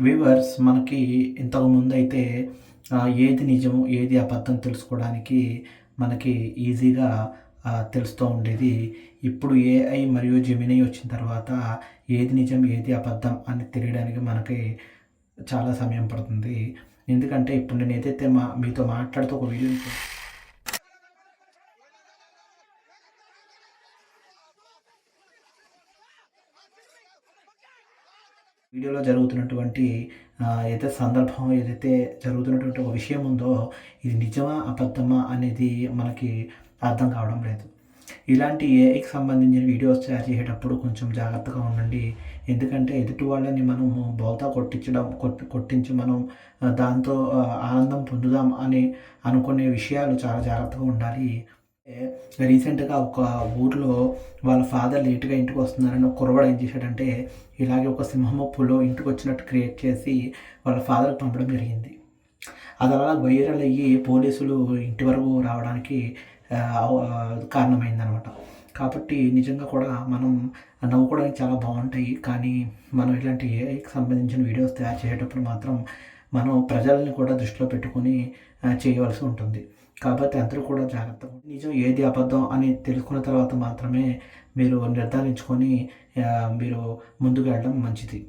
Viewers మనకి ఇంతకుముందైతే ఏది నిజం, ఏది అబద్ధం తెలుసుకోవడానికి మనకి ఈజీగా తెలుస్తూ ఉండేది. ఇప్పుడు ఏఐ మరియు జెమినీ వచ్చిన తర్వాత ఏది నిజం, ఏది అబద్ధం అని తెలియడానికి మనకి చాలా సమయం పడుతుంది. ఎందుకంటే ఇప్పుడు నేను ఏదైతే మీతో మాట్లాడుతూ ఒక వీడియోలో జరుగుతున్నటువంటి ఏదైతే సందర్భం ఏదైతే జరుగుతున్నటువంటి ఒక విషయం ఉందో, ఇది నిజమా? అబద్ధమా? అనేది మనకి అర్థం కావడం లేదు. ఇలాంటి ఏఐకి సంబంధించిన వీడియోస్ తయారు చేసేటప్పుడు కొంచెం జాగ్రత్తగా ఉండండి. ఎందుకంటే ఎదుటి వాళ్ళని మనము బోల్తా కొట్టించి మనం దాంతో ఆనందం పొందుదాం అని అనుకునే విషయాలు చాలా జాగ్రత్తగా ఉండాలి. రీసెంట్‌గా ఒక ఊర్లో వాళ్ళ ఫాదర్ లేట్‌గా ఇంటికొస్తున్నారని ఒక కుర్రవాడు ఏం చేశాడంటే, ఇలాగే ఒక సింహమో, పులో ఇంటికొచ్చినట్టు క్రియేట్ చేసి వాళ్ళ ఫాదర్‌కి పంపడం జరిగింది. అది అలా వైరల్ అయ్యి పోలీసులు ఇంటి వరకు రావడానికి కారణమైందనమాట. కాబట్టి నిజంగా కూడా మనం నవ్వుకోవడానికి చాలా బావుంటాయి. కానీ మనం ఇలాంటి ఏఐకి సంబంధించిన వీడియోస్ తయారు చేసేటప్పుడు మాత్రం మనం ప్రజల్ని కూడా దృష్టిలో పెట్టుకొని చేయవలసి ఉంటుంది. కాబట్టి అందరూ కూడా జాగ్రత్తగా నిజం ఏది అబద్ధం అని తెలుసుకున్న తర్వాత మాత్రమే మీరు నిర్ధారించుకొని మీరు ముందుకు వెళ్ళడం మంచిది.